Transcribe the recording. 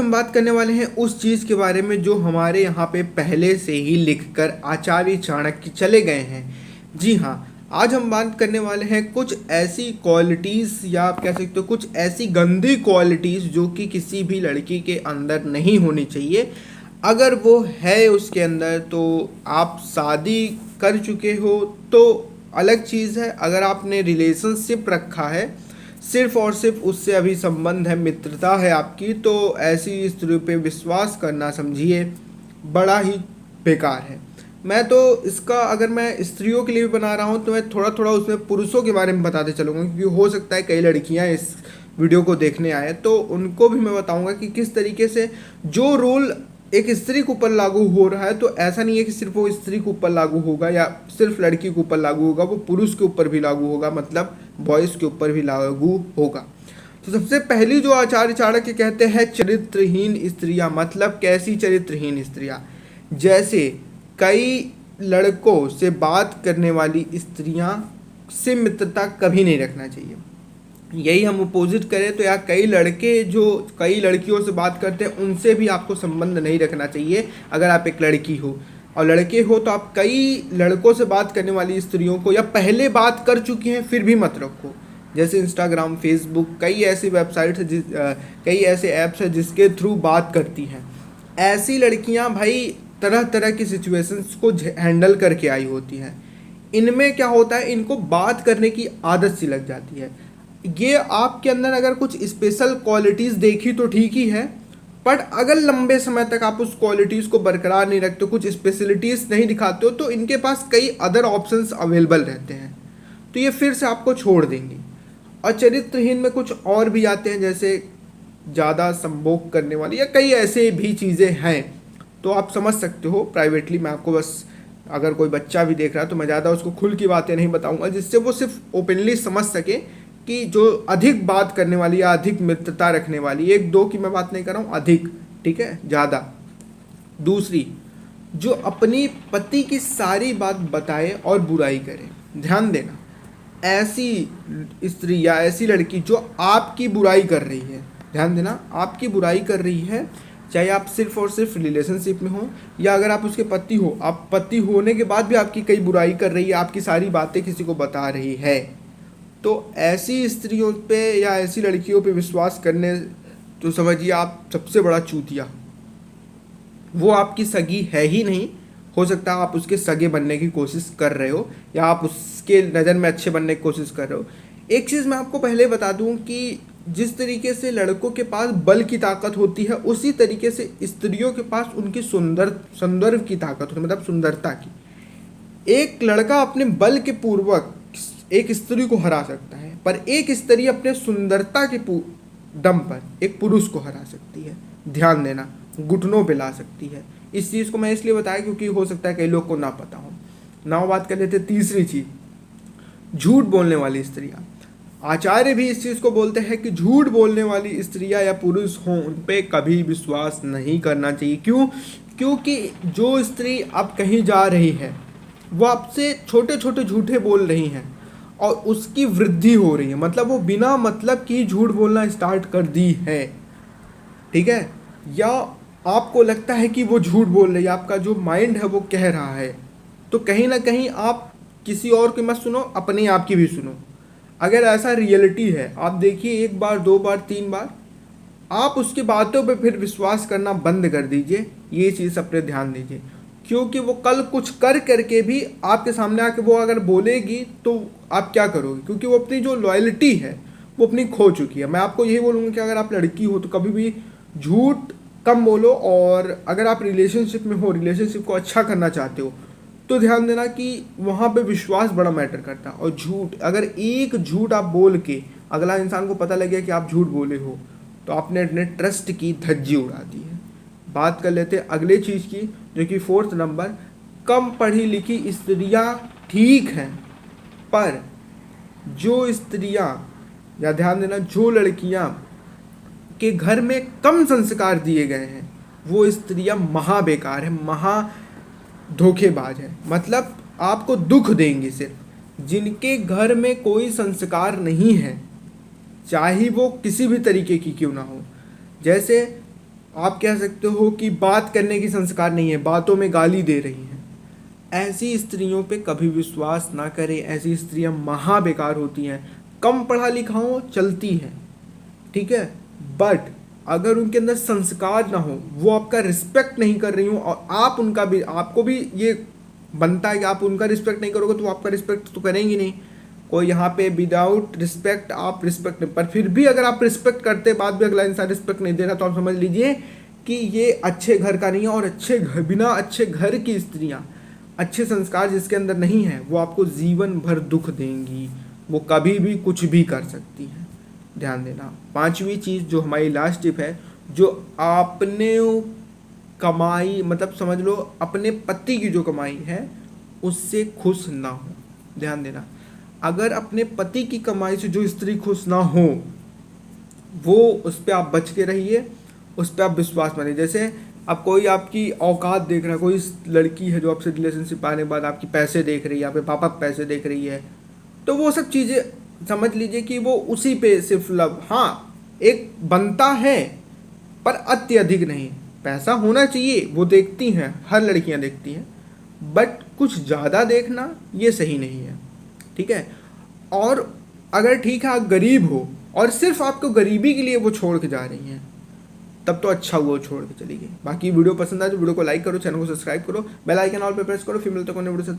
हम बात करने वाले हैं उस चीज़ के बारे में जो हमारे यहाँ पे पहले से ही लिखकर आचार्य चाणक्य चले गए हैं। जी हाँ, आज हम बात करने वाले हैं कुछ ऐसी क्वालिटीज़ या आप कह सकते हो कुछ ऐसी गंदी क्वालिटीज़ जो कि किसी भी लड़की के अंदर नहीं होनी चाहिए। अगर वो है उसके अंदर तो आप शादी कर चुके हो तो अलग चीज़ है। अगर आपने रिलेशनशिप रखा है सिर्फ और सिर्फ उससे अभी संबंध है, मित्रता है आपकी, तो ऐसी स्त्री पे विश्वास करना समझिए बड़ा ही बेकार है। मैं तो इसका अगर मैं स्त्रियों के लिए भी बना रहा हूँ तो मैं थोड़ा थोड़ा उसमें पुरुषों के बारे में बताते चलूँगा, क्योंकि हो सकता है कई लड़कियाँ इस वीडियो को देखने आए तो उनको भी मैं बताऊँगा कि किस तरीके से जो रूल एक स्त्री के ऊपर लागू हो रहा है, तो ऐसा नहीं है कि सिर्फ वो स्त्री के ऊपर लागू होगा या सिर्फ लड़की के ऊपर लागू होगा, वो पुरुष के ऊपर भी लागू होगा, मतलब बॉयज़ के ऊपर भी लागू होगा। तो सबसे पहली जो आचार्य चाणक्य कहते हैं चरित्रहीन स्त्रियां, मतलब कैसी चरित्रहीन स्त्रियां? जैसे कई लड़कों से बात करने वाली स्त्रियां से मित्रता कभी नहीं रखना चाहिए। यही हम अपोजिट करें तो यार कई लड़के जो कई लड़कियों से बात करते हैं उनसे भी आपको संबंध नहीं रखना चाहिए अगर आप एक लड़की हो। और लड़के हो तो आप कई लड़कों से बात करने वाली स्त्रियों को या पहले बात कर चुकी हैं फिर भी मत रखो। जैसे इंस्टाग्राम, फेसबुक, कई ऐसी वेबसाइट्स है कई ऐसे ऐप्स हैं जिसके थ्रू बात करती हैं। ऐसी लड़कियां भाई तरह तरह की सिचुएशंस को हैंडल करके आई होती हैं। इनमें क्या होता है, इनको बात करने की आदत सी लग जाती है। ये आपके अंदर अगर कुछ स्पेशल क्वालिटीज़ देखी तो ठीक ही है, बट अगर लंबे समय तक आप उस क्वालिटीज़ को बरकरार नहीं रखते, कुछ स्पेशलिटीज़ नहीं दिखाते हो, तो इनके पास कई अदर ऑप्शंस अवेलेबल रहते हैं, तो ये फिर से आपको छोड़ देंगी। और चरित्रहीन में कुछ और भी आते हैं, जैसे ज़्यादा संभोग करने वाली या कई ऐसे भी चीज़ें हैं, तो आप समझ सकते हो। प्राइवेटली मैं आपको बस, अगर कोई बच्चा भी देख रहा है तो मैं ज़्यादा उसको खुल की बातें नहीं बताऊँगा, जिससे वो सिर्फ ओपनली समझ सके कि जो अधिक बात करने वाली या अधिक मित्रता रखने वाली, एक दो की मैं बात नहीं कर रहा हूँ, अधिक, ठीक है, ज़्यादा। दूसरी, जो अपनी पति की सारी बात बताए और बुराई करे। ध्यान देना, ऐसी स्त्री या ऐसी लड़की जो आपकी बुराई कर रही है, ध्यान देना, आपकी बुराई कर रही है, चाहे आप सिर्फ और सिर्फ रिलेशनशिप में हो या अगर आप उसके पति हो, आप पति होने के बाद भी आपकी कई बुराई कर रही है, आपकी सारी बातें किसी को बता रही है, तो ऐसी स्त्रियों पे या ऐसी लड़कियों पे विश्वास करने तो समझिए आप सबसे बड़ा चूतिया। वो आपकी सगी है ही नहीं, हो सकता है आप उसके सगे बनने की कोशिश कर रहे हो या आप उसके नज़र में अच्छे बनने की कोशिश कर रहे हो। एक चीज़ मैं आपको पहले बता दूं कि जिस तरीके से लड़कों के पास बल की ताकत होती है, उसी तरीके से स्त्रियों के पास उनकी सौंदर्य की ताकत होती है, मतलब सुंदरता की। एक लड़का अपने बल के पूर्वक एक स्त्री को हरा सकता है, पर एक स्त्री अपने सुंदरता के दम पर एक पुरुष को हरा सकती है। ध्यान देना, घुटनों पे ला सकती है। इस चीज़ को मैं इसलिए बताया क्योंकि हो सकता है कई लोग को ना पता हो। ना बात कर लेते तीसरी चीज़, झूठ बोलने वाली स्त्रियां। आचार्य भी इस चीज़ को बोलते हैं कि झूठ बोलने वाली स्त्रियां या पुरुष हों उन पे कभी विश्वास नहीं करना चाहिए। क्यों? क्योंकि जो स्त्री अब कहीं जा रही है वो आपसे छोटे छोटे झूठे बोल रही हैं और उसकी वृद्धि हो रही है, मतलब वो बिना मतलब की झूठ बोलना स्टार्ट कर दी है, ठीक है, या आपको लगता है कि वो झूठ बोल रही है, आपका जो माइंड है वो कह रहा है, तो कहीं ना कहीं आप किसी और की मत सुनो, अपने आप की भी सुनो। अगर ऐसा रियलिटी है, आप देखिए एक बार, दो बार, तीन बार, आप उसकी बातों पे फिर विश्वास करना बंद कर दीजिए। ये चीज़ अपने ध्यान दीजिए, क्योंकि वो कल कुछ कर करके भी आपके सामने आके वो अगर बोलेगी तो आप क्या करोगे, क्योंकि वो अपनी जो लॉयल्टी है वो अपनी खो चुकी है। मैं आपको यही बोलूँगा कि अगर आप लड़की हो तो कभी भी झूठ कम बोलो, और अगर आप रिलेशनशिप में हो, रिलेशनशिप को अच्छा करना चाहते हो, तो ध्यान देना कि वहाँ पे विश्वास बड़ा मैटर करता है। और झूठ, अगर एक झूठ आप बोल के अगला इंसान को पता लग गया कि आप झूठ बोले हो, तो आपने अपने ट्रस्ट की धज्जी उड़ा दी है। बात कर लेते हैं अगले चीज़ की, जो कि फोर्थ नंबर, कम पढ़ी लिखी स्त्रियां ठीक हैं, पर जो स्त्रियां, या ध्यान देना, जो लड़कियां के घर में कम संस्कार दिए गए हैं वो स्त्रियां महा बेकार है, महा धोखेबाज है। मतलब आपको दुख देंगी सिर्फ। जिनके घर में कोई संस्कार नहीं है, चाहे वो किसी भी तरीके की क्यों ना हो, जैसे आप कह सकते हो कि बात करने की संस्कार नहीं है, बातों में गाली दे रही हैं। ऐसी स्त्रियों पे कभी विश्वास ना करें, ऐसी स्त्रियां महा बेकार होती हैं। कम पढ़ा लिखा हो चलती है, ठीक है, बट अगर उनके अंदर संस्कार ना हो, वो आपका रिस्पेक्ट नहीं कर रही हो और आप उनका भी, आपको भी ये बनता है कि आप उनका रिस्पेक्ट नहीं करोगे तो आपका रिस्पेक्ट तो करेंगी नहीं। कोई यहाँ पे विदाउट रिस्पेक्ट आप रिस्पेक्ट नहीं, पर फिर भी अगर आप रिस्पेक्ट करते बाद भी अगला इंसान रिस्पेक्ट नहीं दे रहा तो आप समझ लीजिए कि ये अच्छे घर का नहीं है। और अच्छे घर, बिना अच्छे घर की स्त्रियाँ, अच्छे संस्कार जिसके अंदर नहीं है, वो आपको जीवन भर दुख देंगी, वो कभी भी कुछ भी कर सकती हैं। ध्यान देना। पांचवी चीज़ जो हमारी लास्ट टिप है, जो आपने कमाई, मतलब समझ लो अपने पति की जो कमाई है उससे खुश ना हो। ध्यान देना, अगर अपने पति की कमाई से जो स्त्री खुश ना हो, वो उस पर आप बच के रहिए, उस पर आप विश्वास मानिए। जैसे अब कोई आपकी औकात देख रहा है, कोई लड़की है जो आपसे रिलेशनशिप आने के बाद आपकी पैसे देख रही है, आपके पापा पैसे देख रही है, तो वो सब चीज़ें समझ लीजिए कि वो उसी पे सिर्फ लव, हाँ एक बनता है पर अत्यधिक नहीं। पैसा होना चाहिए, वो देखती हैं, हर लड़कियां देखती हैं, बट कुछ ज़्यादा देखना ये सही नहीं है, ठीक है। और अगर ठीक है आप गरीब हो और सिर्फ आपको गरीबी के लिए वो छोड़ के जा रही हैं, तब तो अच्छा हुआ वो छोड़ के चली गई। बाकी वीडियो पसंद आए तो वीडियो को लाइक करो, चैनल को सब्सक्राइब करो, बेल आइकन ऑल पे प्रेस करो। फिर मिलते हैं वीडियो से।